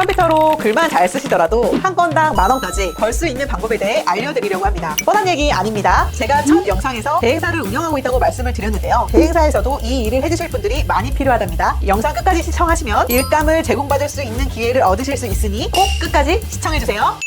컴퓨터로 글만 잘 쓰시더라도 한 건당 10,000원까지 벌 수 있는 방법에 대해 알려드리려고 합니다. 뻔한 얘기 아닙니다. 제가 첫 영상에서 대행사를 운영하고 있다고 말씀을 드렸는데요. 대행사에서도 이 일을 해주실 분들이 많이 필요하답니다. 영상 끝까지 시청하시면 일감을 제공받을 수 있는 기회를 얻으실 수 있으니 꼭 끝까지 시청해주세요.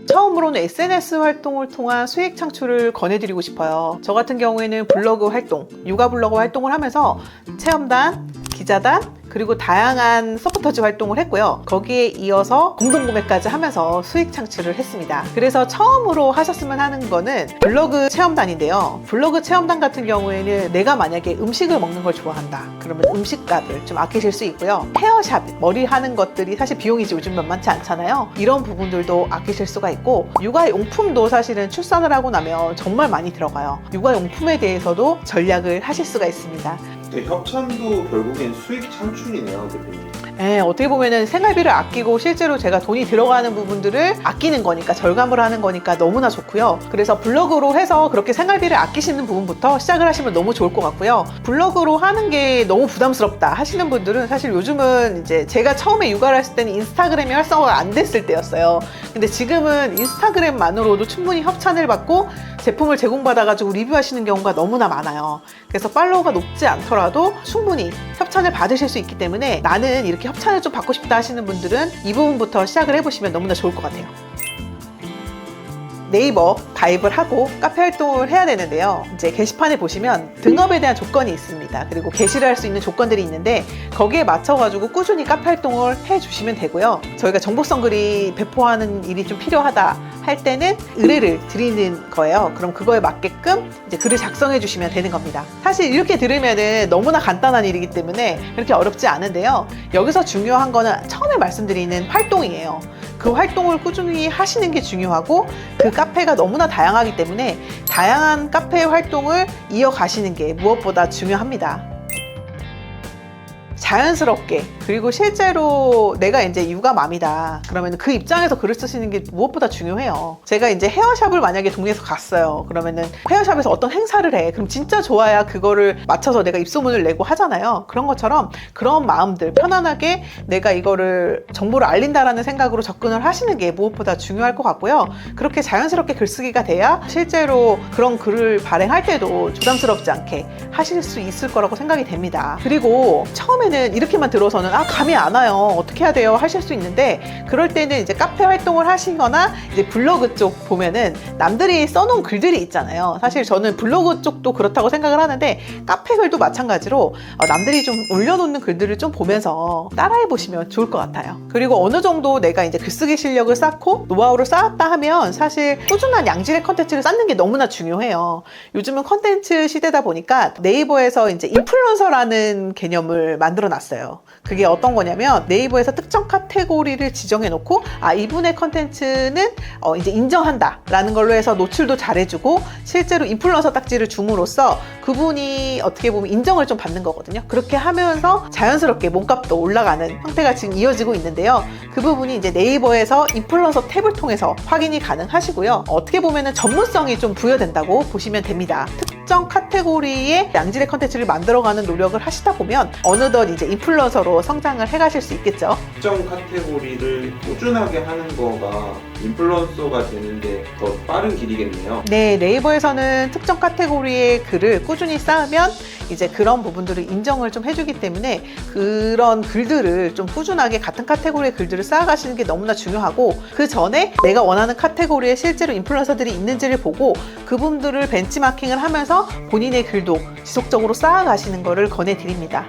처음으로는 SNS 활동을 통한 수익 창출을 권해드리고 싶어요. 저 같은 경우에는 블로그 활동, 육아 블로그 활동을 하면서 체험단, 기자단, 그리고 다양한 서포터즈 활동을 했고요. 거기에 이어서 공동구매까지 하면서 수익 창출을 했습니다. 그래서 처음으로 하셨으면 하는 거는 블로그 체험단인데요. 블로그 체험단 같은 경우에는 내가 만약에 음식을 먹는 걸 좋아한다. 그러면 음식값을 좀 아끼실 수 있고요. 헤어샵, 머리 하는 것들이 사실 비용이 요즘 만만치 않잖아요. 이런 부분들도 아끼실 수가 있고, 육아용품도 사실은 출산을 하고 나면 정말 많이 들어가요. 육아용품에 대해서도 전략을 하실 수가 있습니다. 네, 협찬도 결국엔 수익 창출이네요, 대표님. 네, 어떻게 보면은 생활비를 아끼고 실제로 제가 돈이 들어가는 부분들을 아끼는 거니까, 절감을 하는 거니까 너무나 좋고요. 그래서 블로그로 해서 그렇게 생활비를 아끼시는 부분부터 시작을 하시면 너무 좋을 것 같고요. 블로그로 하는 게 너무 부담스럽다 하시는 분들은 사실 요즘은 이제 제가 처음에 육아를 했을 때는 인스타그램이 활성화가 안 됐을 때였어요. 근데 지금은 인스타그램만으로도 충분히 협찬을 받고 제품을 제공받아가지고 리뷰하시는 경우가 너무나 많아요. 그래서 팔로워가 높지 않더라도 충분히 협찬을 받으실 수 있기 때문에 나는 이렇게 협찬을 좀 받고 싶다 하시는 분들은 이 부분부터 시작을 해보시면 너무나 좋을 것 같아요. 네이버 가입을 하고 카페 활동을 해야 되는데요. 이제 게시판에 보시면 등업에 대한 조건이 있습니다. 그리고 게시를 할 수 있는 조건들이 있는데 거기에 맞춰가지고 꾸준히 카페 활동을 해주시면 되고요. 저희가 정보성 글이 배포하는 일이 좀 필요하다 할 때는 의뢰를 드리는 거예요. 그럼 그거에 맞게끔 이제 글을 작성해 주시면 되는 겁니다. 사실 이렇게 들으면은 너무나 간단한 일이기 때문에 그렇게 어렵지 않은데요. 여기서 중요한 거는 처음에 말씀드리는 활동이에요. 그 활동을 꾸준히 하시는 게 중요하고, 그 카페가 너무나 다양하기 때문에 다양한 카페 활동을 이어가시는 게 무엇보다 중요합니다. 자연스럽게, 그리고 실제로 내가 이제 육아맘이다 그러면 그 입장에서 글을 쓰시는 게 무엇보다 중요해요. 제가 이제 헤어샵을 만약에 동네에서 갔어요. 그러면은 헤어샵에서 어떤 행사를 해. 그럼 진짜 좋아야 그거를 맞춰서 내가 입소문을 내고 하잖아요. 그런 것처럼 그런 마음들 편안하게 내가 이거를 정보를 알린다라는 생각으로 접근을 하시는 게 무엇보다 중요할 것 같고요. 그렇게 자연스럽게 글쓰기가 돼야 실제로 그런 글을 발행할 때도 부담스럽지 않게 하실 수 있을 거라고 생각이 됩니다. 그리고 처음에는 이렇게만 들어서는 감이 안 와요. 어떻게 해야 돼요? 하실 수 있는데, 그럴 때는 이제 카페 활동을 하시거나 이제 블로그 쪽 보면은 남들이 써놓은 글들이 있잖아요. 사실 저는 블로그 쪽도 그렇다고 생각을 하는데 카페 글도 마찬가지로 남들이 좀 올려놓는 글들을 좀 보면서 따라해 보시면 좋을 것 같아요. 그리고 어느 정도 내가 이제 글쓰기 실력을 쌓고 노하우를 쌓았다 하면 사실 꾸준한 양질의 컨텐츠를 쌓는 게 너무나 중요해요. 요즘은 컨텐츠 시대다 보니까 네이버에서 이제 인플루언서라는 개념을 만들어 놨어요. 그게 어떤 거냐면 네이버에서 특정 카테고리를 지정해 놓고 이분의 컨텐츠는 이제 인정한다 라는 걸로 해서 노출도 잘해주고 실제로 인플루언서 딱지를 줌으로써 그분이 어떻게 보면 인정을 좀 받는 거거든요. 그렇게 하면서 자연스럽게 몸값도 올라가는 형태가 지금 이어지고 있는데요. 그 부분이 이제 네이버에서 인플루언서 탭을 통해서 확인이 가능하시고요. 어떻게 보면은 전문성이 좀 부여된다고 보시면 됩니다. 특정 카테고리의 양질의 컨텐츠를 만들어가는 노력을 하시다 보면 어느덧 이제 인플루언서로 성장을 해가실 수 있겠죠. 특정 카테고리를 꾸준하게 하는 거가 인플루언서가 되는데 더 빠른 길이겠네요. 네, 네이버에서는 특정 카테고리의 글을 꾸준히 쌓으면 이제 그런 부분들을 인정을 좀 해주기 때문에 그런 글들을 좀 꾸준하게 같은 카테고리의 글들을 쌓아가시는 게 너무나 중요하고, 그 전에 내가 원하는 카테고리에 실제로 인플루언서들이 있는지를 보고 그분들을 벤치마킹을 하면서 본인의 글도 지속적으로 쌓아가시는 것을 권해드립니다.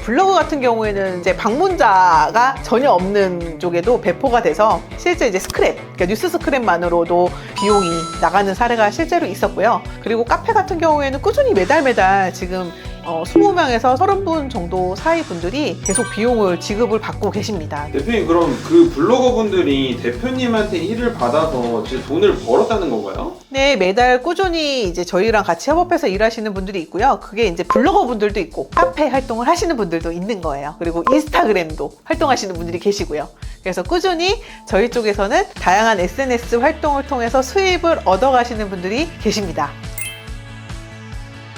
블로그 같은 경우에는 이제 방문자가 전혀 없는 쪽에도 배포가 돼서 실제 이제 스크랩, 그러니까 뉴스 스크랩만으로도 비용이 나가는 사례가 실제로 있었고요. 그리고 카페 같은 경우에는 꾸준히 매달 지금 20명에서 30분 정도 사이 분들이 계속 비용을 지급을 받고 계십니다. 대표님, 그럼 그 블로거 분들이 대표님한테 일을 받아서 진짜 돈을 벌었다는 건가요? 네, 매달 꾸준히 이제 저희랑 같이 협업해서 일하시는 분들이 있고요. 그게 이제 블로거 분들도 있고 카페 활동을 하시는 분들도 있는 거예요. 그리고 인스타그램도 활동하시는 분들이 계시고요. 그래서 꾸준히 저희 쪽에서는 다양한 SNS 활동을 통해서 수입을 얻어가시는 분들이 계십니다.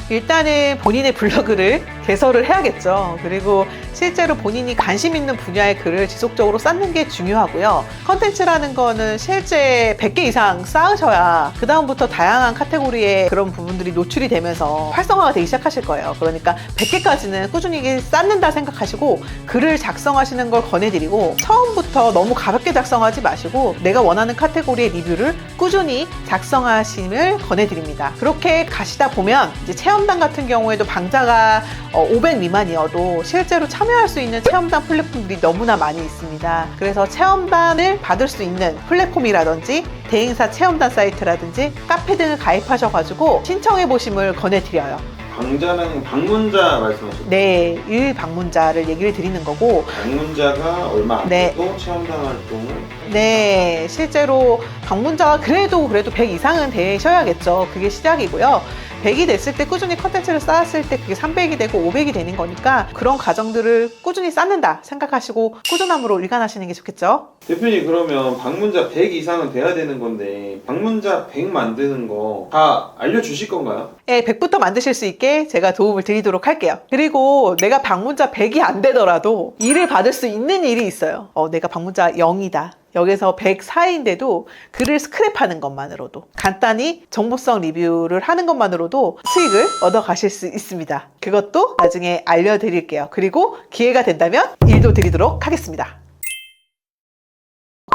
일단은 본인의 블로그를 개설을 해야겠죠. 그리고 실제로 본인이 관심 있는 분야의 글을 지속적으로 쌓는 게 중요하고요. 컨텐츠라는 거는 실제 100개 이상 쌓으셔야 그 다음부터 다양한 카테고리의 그런 부분들이 노출이 되면서 활성화가 되기 시작하실 거예요. 그러니까 100개까지는 꾸준히 쌓는다 생각하시고 글을 작성하시는 걸 권해드리고, 처음부터 너무 가볍게 작성하지 마시고 내가 원하는 카테고리의 리뷰를 꾸준히 작성하심을 권해드립니다. 그렇게 가시다 보면 이제 체험단 같은 경우에도 방자가 500 미만이어도 실제로 참여할 수 있는 체험단 플랫폼들이 너무나 많이 있습니다. 그래서 체험단을 받을 수 있는 플랫폼이라든지 대행사 체험단 사이트라든지 카페 등을 가입하셔가지고 신청해 보심을 권해드려요. 방자랑 방문자 말씀하셨죠? 네, 일 방문자를 얘기를 드리는 거고, 방문자가 얼마 안 네. 돼도 체험단 활동을 네, 실제로 방문자가 그래도 100 이상은 되셔야겠죠. 그게 시작이고요. 100이 됐을 때 꾸준히 컨텐츠를 쌓았을 때 그게 300이 되고 500이 되는 거니까 그런 과정들을 꾸준히 쌓는다 생각하시고 꾸준함으로 일관하시는 게 좋겠죠. 대표님, 그러면 방문자 100 이상은 돼야 되는 건데 방문자 100 만드는 거 다 알려주실 건가요? 네, 100부터 만드실 수 있게 제가 도움을 드리도록 할게요. 그리고 내가 방문자 100이 안 되더라도 일을 받을 수 있는 일이 있어요. 내가 방문자 0이다. 여기서 100 사이인데도 글을 스크랩하는 것만으로도, 간단히 정보성 리뷰를 하는 것만으로도 수익을 얻어 가실 수 있습니다. 그것도 나중에 알려드릴게요. 그리고 기회가 된다면 일도 드리도록 하겠습니다.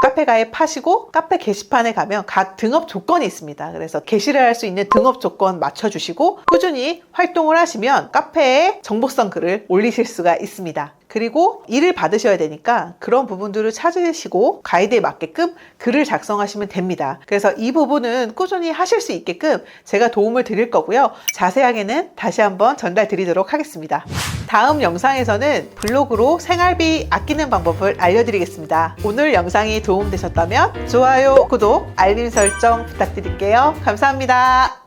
카페 가입하시고 카페 게시판에 가면 각 등업 조건이 있습니다. 그래서 게시를 할 수 있는 등업 조건 맞춰주시고 꾸준히 활동을 하시면 카페에 정보성 글을 올리실 수가 있습니다. 그리고 일을 받으셔야 되니까 그런 부분들을 찾으시고 가이드에 맞게끔 글을 작성하시면 됩니다. 그래서 이 부분은 꾸준히 하실 수 있게끔 제가 도움을 드릴 거고요. 자세하게는 다시 한번 전달 드리도록 하겠습니다. 다음 영상에서는 블로그로 생활비 아끼는 방법을 알려드리겠습니다. 오늘 영상이 도움되셨다면 좋아요, 구독, 알림 설정 부탁드릴게요. 감사합니다.